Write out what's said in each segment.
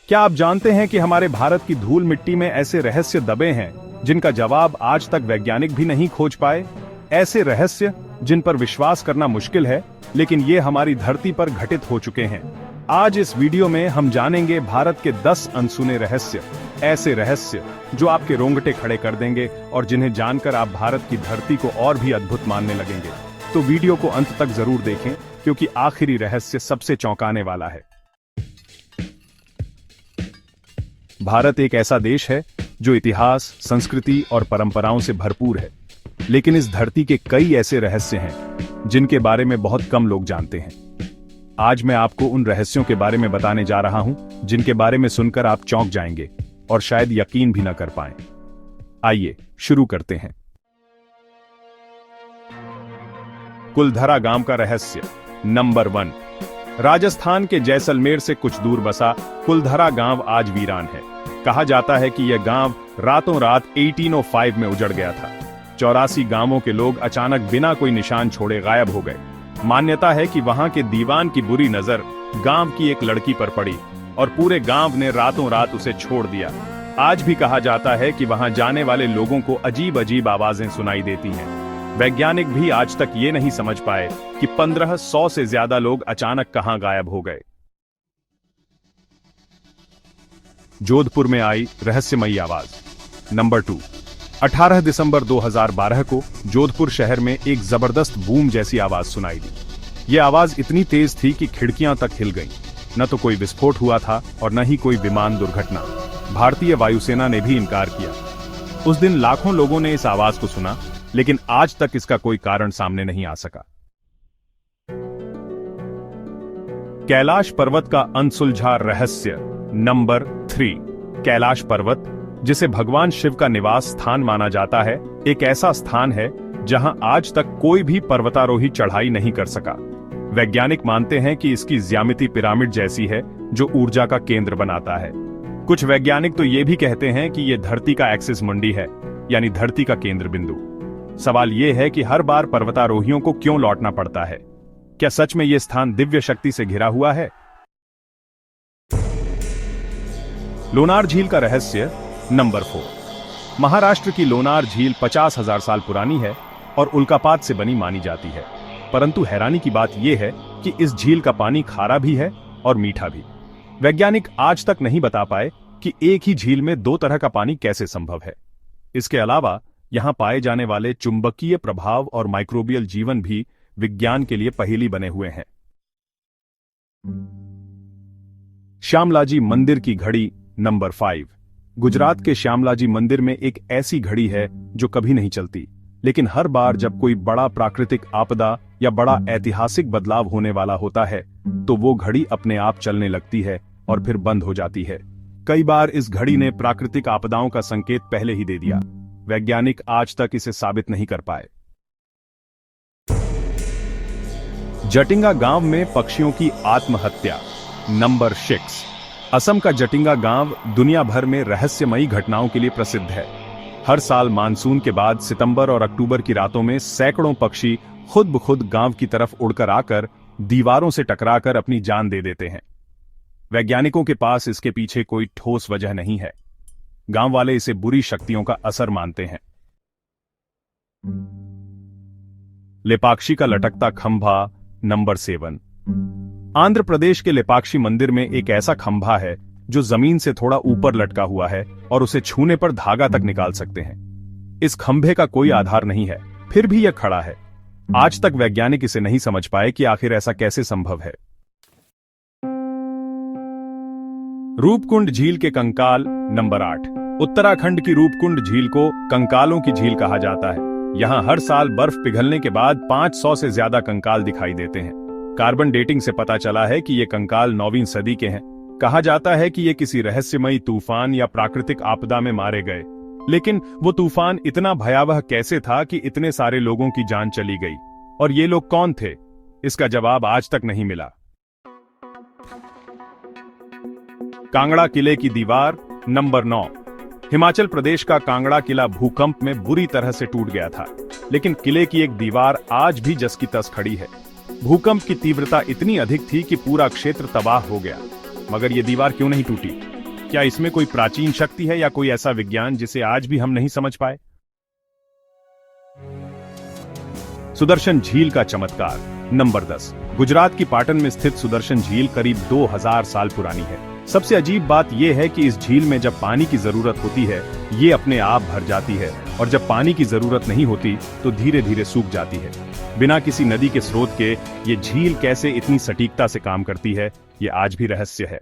क्या आप जानते हैं कि हमारे भारत की धूल मिट्टी में ऐसे रहस्य दबे हैं जिनका जवाब आज तक वैज्ञानिक भी नहीं खोज पाए? ऐसे रहस्य जिन पर विश्वास करना मुश्किल है, लेकिन ये हमारी धरती पर घटित हो चुके हैं। आज इस वीडियो में हम जानेंगे भारत के 10 अनसुने रहस्य, ऐसे रहस्य जो आपके रोंगटे खड़े कर देंगे और जिन्हें जानकर आप भारत की धरती को और भी अद्भुत मानने लगेंगे। तो वीडियो को अंत तक जरूर देखें, क्योंकि आखिरी रहस्य सबसे चौंकाने वाला है। भारत एक ऐसा देश है जो इतिहास, संस्कृति और परंपराओं से भरपूर है, लेकिन इस धरती के कई ऐसे रहस्य हैं जिनके बारे में बहुत कम लोग जानते हैं। आज मैं आपको उन रहस्यों के बारे में बताने जा रहा हूं जिनके बारे में सुनकर आप चौंक जाएंगे और शायद यकीन भी न कर पाएं। आइए शुरू करते हैं। कुलधरा गांव का रहस्य नंबर 1। राजस्थान के जैसलमेर से कुछ दूर बसा कुलधरा गांव आज वीरान है। कहा जाता है कि यह गांव रातों रात 1805 में उजड़ गया था। 84 गांवों के लोग अचानक बिना कोई निशान छोड़े गायब हो गए। मान्यता है कि वहां के दीवान की बुरी नजर गांव की एक लड़की पर पड़ी और पूरे गांव ने रातों रात उसे छोड़ दिया। आज भी कहा जाता है कि वहां जाने वाले लोगों को अजीब अजीब आवाजें सुनाई देती हैं। वैज्ञानिक भी आज तक ये नहीं समझ पाए कि 1500 से ज्यादा लोग अचानक कहां गायब हो गए। जोधपुर में आई रहस्यमयी आवाज नंबर 2। 18 दिसंबर 2012 को जोधपुर शहर में एक जबरदस्त बूम जैसी आवाज सुनाई दी। यह आवाज इतनी तेज थी कि खिड़कियां तक हिल गईं। न तो कोई विस्फोट हुआ था और न ही कोई विमान दुर्घटना। भारतीय वायुसेना ने भी इनकार किया। उस दिन लाखों लोगों ने इस आवाज को सुना, लेकिन आज तक इसका कोई कारण सामने नहीं आ सका। कैलाश पर्वत का अनसुलझा रहस्य नंबर 3। कैलाश पर्वत, जिसे भगवान शिव का निवास स्थान माना जाता है, एक ऐसा स्थान है जहां आज तक कोई भी पर्वतारोही चढ़ाई नहीं कर सका। वैज्ञानिक मानते हैं कि इसकी ज्यामिति पिरामिड जैसी है, जो ऊर्जा का केंद्र बनाता है। कुछ वैज्ञानिक तो ये भी कहते हैं कि यह धरती का एक्सिस मुंडी है, यानी धरती का केंद्र बिंदु। सवाल यह है कि हर बार पर्वतारोहियों को क्यों लौटना पड़ता है? क्या सच में यह स्थान दिव्य शक्ति से घिरा हुआ है? लोनार झील का रहस्य नंबर 4। महाराष्ट्र की लोनार झील 50,000 साल पुरानी है और उल्कापात से बनी मानी जाती है। परंतु हैरानी की बात यह है कि इस झील का पानी खारा भी है और मीठा भी। वैज्ञानिक आज तक नहीं बता पाए कि एक ही झील में 2 तरह का पानी कैसे संभव है। इसके अलावा यहां पाए जाने वाले चुंबकीय प्रभाव और माइक्रोबियल जीवन भी विज्ञान के लिए पहेली बने हुए हैं। श्यामलाजी मंदिर की घड़ी नंबर 5। गुजरात के श्यामलाजी मंदिर में एक ऐसी घड़ी है जो कभी नहीं चलती, लेकिन हर बार जब कोई बड़ा प्राकृतिक आपदा या बड़ा ऐतिहासिक बदलाव होने वाला होता है, तो वो घड़ी अपने आप चलने लगती है और फिर बंद हो जाती है। कई बार इस घड़ी ने प्राकृतिक आपदाओं का संकेत पहले ही दे दिया। वैज्ञानिक आज तक इसे साबित नहीं कर पाए। जटिंगा गांव में पक्षियों की आत्महत्या नंबर 6। असम का जटिंगा गांव दुनिया भर में रहस्यमयी घटनाओं के लिए प्रसिद्ध है। हर साल मानसून के बाद सितंबर और अक्टूबर की रातों में सैकड़ों पक्षी खुद ब खुद गांव की तरफ उड़कर आकर दीवारों से टकराकर अपनी जान दे देते हैं। वैज्ञानिकों के पास इसके पीछे कोई ठोस वजह नहीं है। गांव वाले इसे बुरी शक्तियों का असर मानते हैं। लेपाक्षी का लटकता खंभा नंबर 7। आंध्र प्रदेश के लेपाक्षी मंदिर में एक ऐसा खंभा है जो जमीन से थोड़ा ऊपर लटका हुआ है और उसे छूने पर धागा तक निकाल सकते हैं। इस खंभे का कोई आधार नहीं है, फिर भी यह खड़ा है। आज तक वैज्ञानिक इसे नहीं समझ पाए कि आखिर ऐसा कैसे संभव है। रूपकुंड झील के कंकाल नंबर 8। उत्तराखंड की रूपकुंड झील को कंकालों की झील कहा जाता है। यहाँ हर साल बर्फ पिघलने के बाद 500 से ज्यादा कंकाल दिखाई देते हैं। कार्बन डेटिंग से पता चला है कि ये कंकाल 9वीं सदी के हैं। कहा जाता है कि ये किसी रहस्यमयी तूफान या प्राकृतिक आपदा में मारे गए, लेकिन वो तूफान इतना भयावह कैसे था कि इतने सारे लोगों की जान चली गई? और ये लोग कौन थे? इसका जवाब आज तक नहीं मिला। कांगड़ा किले की दीवार नंबर 9। हिमाचल प्रदेश का कांगड़ा किला भूकंप में बुरी तरह से टूट गया था, लेकिन किले की एक दीवार आज भी जस की तस खड़ी है। भूकंप की तीव्रता इतनी अधिक थी कि पूरा क्षेत्र तबाह हो गया, मगर यह दीवार क्यों नहीं टूटी? क्या इसमें कोई प्राचीन शक्ति है या कोई ऐसा विज्ञान जिसे आज भी हम नहीं समझ पाए? सुदर्शन झील का चमत्कार। नंबर 10। गुजरात की पाटन में स्थित सुदर्शन झील करीब 2000 साल पुरानी है। सबसे अजीब बात यह है कि इस झील में जब पानी की जरूरत होती है ये अपने आप भर जाती है, और जब पानी की जरूरत नहीं होती तो धीरे धीरे सूख जाती है। बिना किसी नदी के स्रोत के ये झील कैसे इतनी सटीकता से काम करती है, ये आज भी रहस्य है।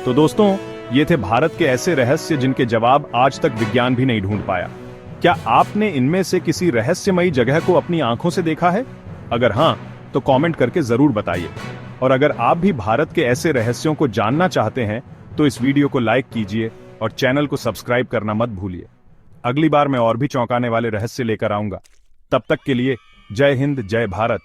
तो दोस्तों, ये थे भारत के ऐसे रहस्य जिनके जवाब आज तक विज्ञान भी नहीं ढूंढ पाया। क्या आपने इनमें से किसी रहस्यमयी जगह को अपनी आंखों से देखा है? अगर हां, तो कमेंट करके जरूर बताइए। और अगर आप भी भारत के ऐसे रहस्यों को जानना चाहते हैं तो इस वीडियो को लाइक कीजिए और चैनल को सब्सक्राइब करना मत भूलिए। अगली बार मैं और भी चौंकाने वाले रहस्य लेकर आऊंगा। तब तक के लिए जय हिंद, जय भारत।